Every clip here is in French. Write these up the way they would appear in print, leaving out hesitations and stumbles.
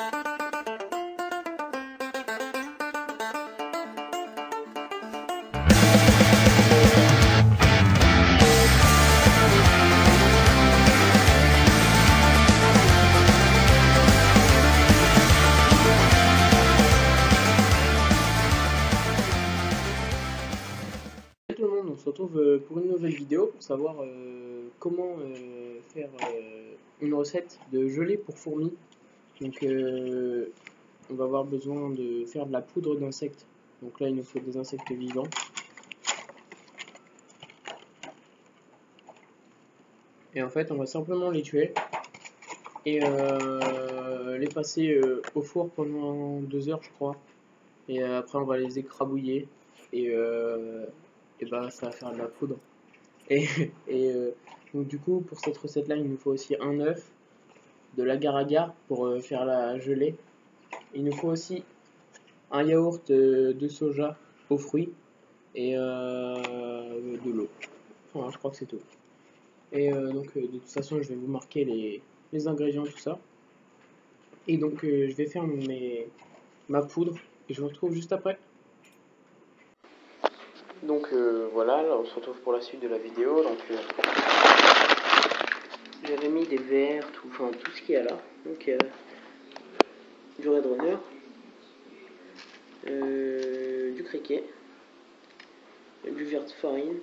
Tout le monde, on se retrouve pour une nouvelle vidéo pour savoir comment faire une recette de gelée pour fourmis. Donc on va avoir besoin de faire de la poudre d'insectes. Donc là il nous faut des insectes vivants. Et en fait on va simplement les tuer et les passer au four pendant 2 heures je crois. Et après on va les écrabouiller et bah ça va faire de la poudre. Et, donc du coup pour cette recette là il nous faut aussi un œuf, de l'agar-agar pour faire la gelée. Il nous faut aussi un yaourt de soja aux fruits et de l'eau. Enfin je crois que c'est tout. Et donc de toute façon je vais vous marquer les ingrédients tout ça. Et donc je vais faire ma poudre et je vous retrouve juste après. Donc voilà, là on se retrouve pour la suite de la vidéo. Donc j'avais mis des verres, tout ce qu'il y a là. Donc du Red Runner, du criquet, du verre de farine.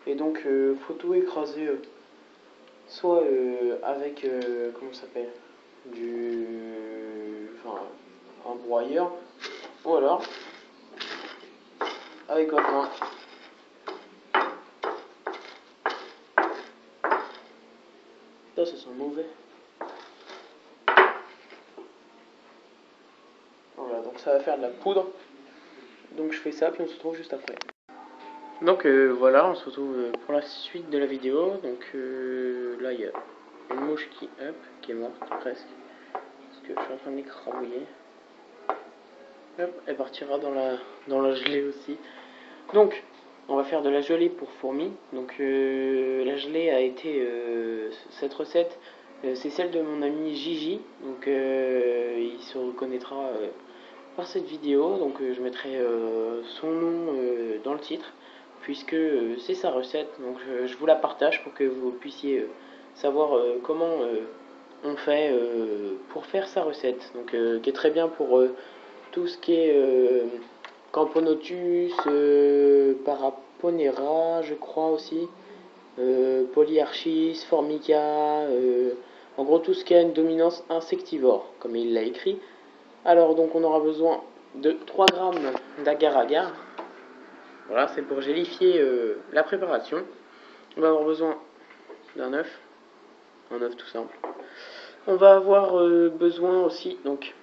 Et donc faut tout écraser, soit avec comment ça s'appelle, un broyeur, ou alors avec votre main. Ça sent mauvais. Voilà, donc ça va faire de la poudre. Donc je fais ça, puis on se retrouve juste après. Donc voilà, on se retrouve pour la suite de la vidéo. Donc là il y a une mouche qui est morte presque. Parce que je suis en train de l'écrabouiller. Hop, elle partira dans la gelée aussi. Donc on va faire de la gelée pour fourmis. Donc la gelée a été cette recette, c'est celle de mon ami Gigi. Donc il se reconnaîtra par cette vidéo. Donc je mettrai son nom dans le titre, puisque c'est sa recette. Donc je vous la partage pour que vous puissiez savoir comment on fait pour faire sa recette. Donc qui est très bien pour tout ce qui est Camponotus, Paraponera, je crois aussi, Polyarchis, Formica, en gros tout ce qui a une dominance insectivore, comme il l'a écrit. Alors donc on aura besoin de 3 grammes d'agar-agar. Voilà, c'est pour gélifier la préparation. On va avoir besoin d'un œuf, un œuf tout simple. On va avoir besoin aussi donc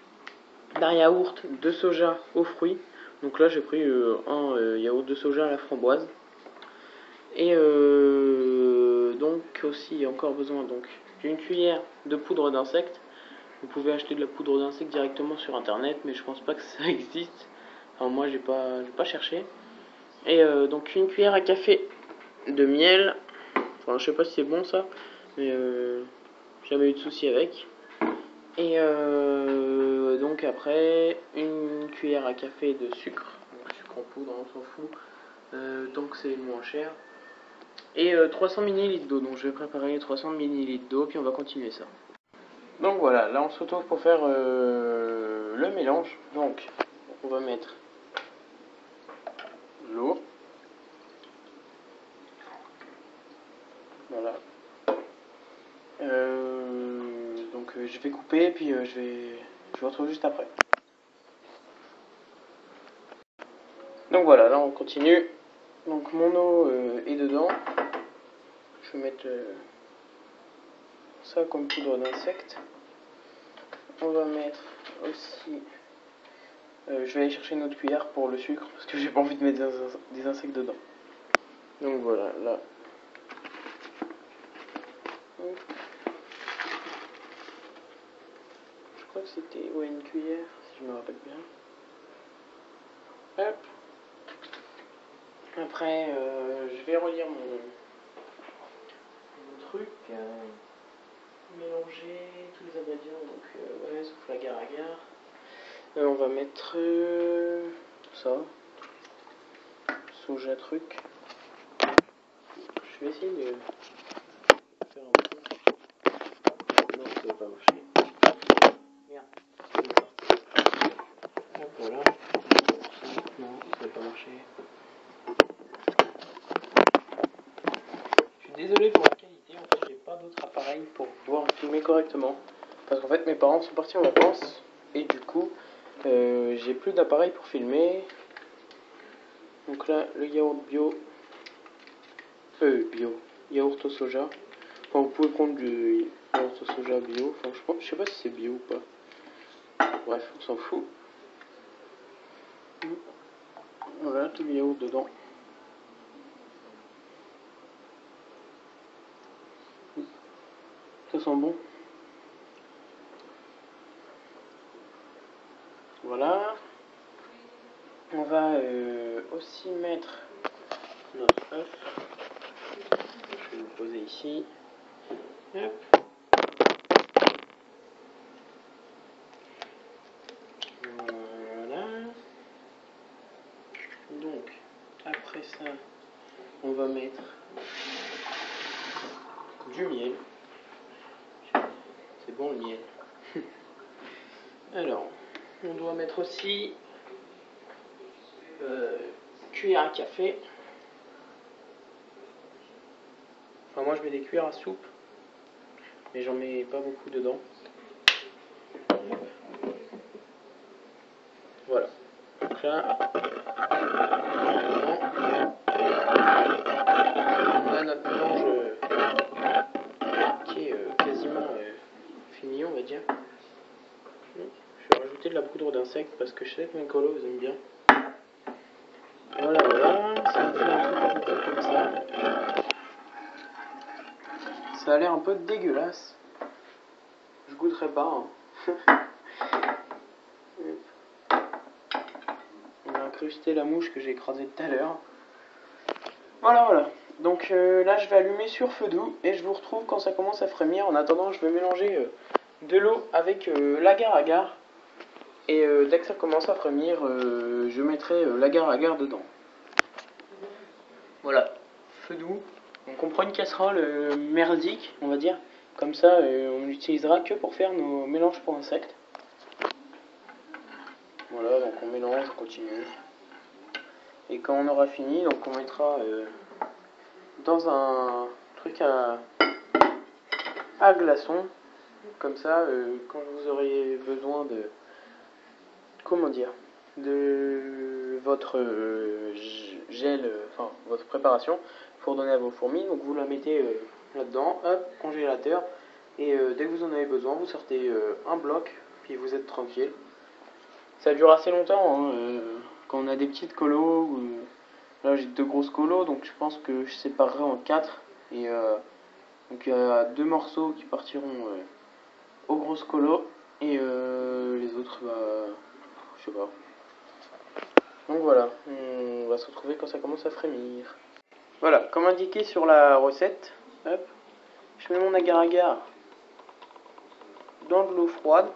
d'un yaourt de soja aux fruits. Donc là j'ai pris un yaourt de soja à la framboise. Et donc aussi encore besoin donc d'une cuillère de poudre d'insectes. Vous pouvez acheter de la poudre d'insectes directement sur internet, mais je pense pas que ça existe. Enfin moi j'ai pas cherché. Et donc une cuillère à café de miel. Enfin je sais pas si c'est bon ça, mais jamais eu de souci avec. Et donc après une cuillère à café de sucre. Donc, sucre en poudre on s'en fout, tant que c'est moins cher. Et 300 ml d'eau. Donc je vais préparer 300 ml d'eau, puis on va continuer ça. Donc voilà, là on se retrouve pour faire le mélange. Donc on va mettre l'eau. Voilà. Donc je vais couper, puis je vous retrouve juste après. Donc voilà, là on continue. Donc mon eau est dedans. Je vais mettre ça comme poudre d'insecte. On va mettre aussi... je vais aller chercher une autre cuillère pour le sucre, parce que j'ai pas envie de mettre des insectes dedans. Donc voilà, là. Je crois que c'était une cuillère, si je me rappelle bien. Hop. Après, je vais relire mon truc. Mélanger tous les ingrédients, donc ouais, sauf Et on va mettre ça, soja truc. Je vais essayer de faire un peu. Non, ça va pas marcher. Merde. Hop, voilà. Non, ça va pas marcher. Je suis désolé pour la qualité, en fait j'ai pas d'autre appareil pour pouvoir filmer correctement. Parce qu'en fait mes parents sont partis en vacances et du coup j'ai plus d'appareil pour filmer. Donc là le yaourt bio, yaourt au soja. Enfin vous pouvez prendre du yaourt au soja bio, enfin je sais pas si c'est bio ou pas. Bref, on s'en fout. Voilà tout le yaourt dedans. Ça sent bon. Voilà. On va aussi mettre notre œuf. Je vais le poser ici. Hop. Voilà. Donc, après ça, on va mettre du miel. C'est bon le miel. Alors, on doit mettre aussi cuillère à café. Enfin, moi je mets des cuillères à soupe, mais j'en mets pas beaucoup dedans. Voilà. Donc là, on a notre mélange qui est quasiment fini, on va dire. Je vais rajouter de la poudre d'insectes parce que je sais que mes colos ils aiment bien. Voilà, voilà, ça va faire un truc comme ça. Ça a l'air un peu dégueulasse. Je goûterai pas. Hein. On a incrusté la mouche que j'ai écrasée tout à l'heure. Voilà, voilà. Donc là, je vais allumer sur feu doux et je vous retrouve quand ça commence à frémir. En attendant, je vais mélanger de l'eau avec l'agar-agar. Et dès que ça commence à frémir, je mettrai l'agar-agar dedans. Voilà, feu doux. Donc on prend une casserole merdique, on va dire. Comme ça, on l'utilisera que pour faire nos mélanges pour insectes. Voilà, donc on mélange, on continue. Et quand on aura fini, donc on mettra dans un truc à glaçons. Comme ça, quand vous aurez besoin de... Comment dire, de votre gel, enfin votre préparation pour donner à vos fourmis. Donc vous la mettez là-dedans, hop, congélateur, et dès que vous en avez besoin, vous sortez un bloc, puis vous êtes tranquille. Ça dure assez longtemps, hein, quand on a des petites colos, là j'ai deux grosses colos, donc je pense que je séparerai en 4, et donc il y a 2 morceaux qui partiront aux grosses colos, et les autres, bah, je sais pas. Donc voilà, on va se retrouver quand ça commence à frémir. Voilà, comme indiqué sur la recette, hop, je mets mon agar-agar dans de l'eau froide.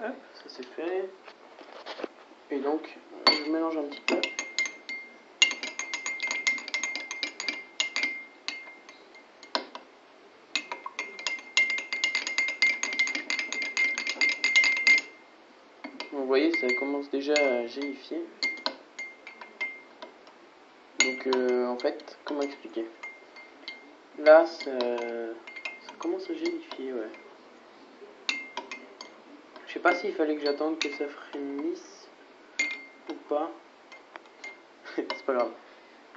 Hop, ça c'est fait. Et donc, je mélange un petit peu. Vous voyez, ça commence déjà à gélifier. Donc en fait, comment expliquer? Là, ça commence à gélifier, ouais. Je sais pas s'il fallait que j'attende que ça frémisse ou pas. C'est pas grave.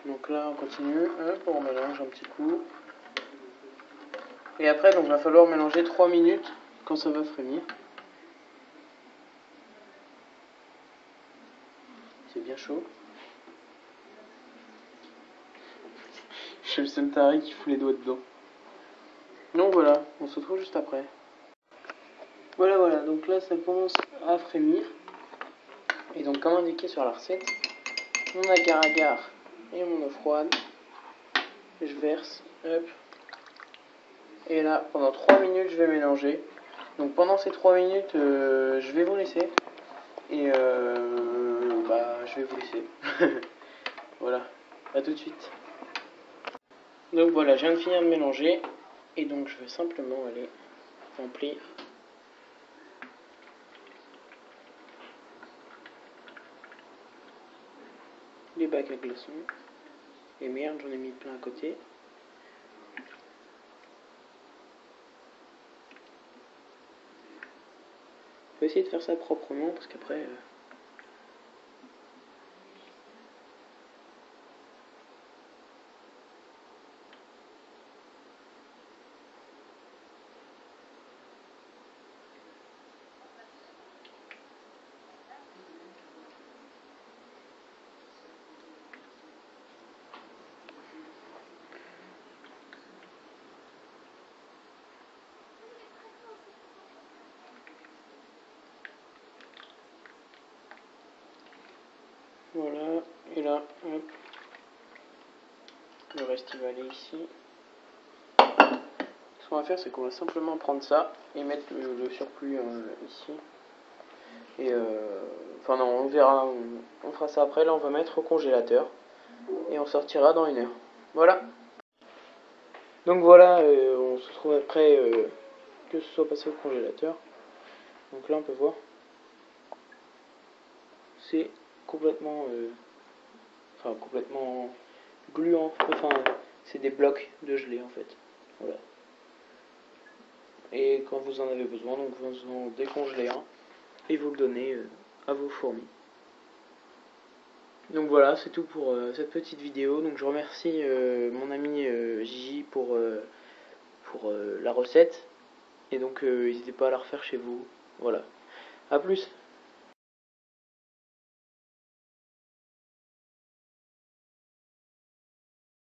Donc là, on continue. Hop, on mélange un petit coup. Et après, donc, il va falloir mélanger 3 minutes quand ça va frémir. C'est bien chaud. Je suis le seul taré qui fout les doigts dedans. Donc voilà, on se retrouve juste après. Voilà, voilà, donc là ça commence à frémir. Et donc comme indiqué sur la recette, mon agar-agar et mon eau froide. Je verse, hop. Et là, pendant 3 minutes, je vais mélanger. Donc pendant ces 3 minutes, je vais vous laisser. Et je vais vous laisser. Voilà, à tout de suite. Donc voilà, je viens de finir de mélanger. Et donc je vais simplement aller remplir les bacs à glaçons. Et merde, j'en ai mis plein à côté. Faut essayer de faire ça proprement parce qu'après... Voilà, et là, hop. Le reste il va aller ici. Ce qu'on va faire, c'est qu'on va simplement prendre ça et mettre le surplus ici. Et enfin non, on verra, on fera ça après. Là, on va mettre au congélateur et on sortira dans 1 heure. Voilà. Donc voilà, on se retrouve après que ce soit passé au congélateur. Donc là, on peut voir, c'est complètement, complètement gluant. Enfin, c'est des blocs de gelée en fait. Voilà. Et quand vous en avez besoin, donc vous en décongelez un et vous le donnez à vos fourmis. Donc voilà, c'est tout pour cette petite vidéo. Donc je remercie mon ami Gigi pour la recette. Et donc n'hésitez pas à la refaire chez vous. Voilà. A plus.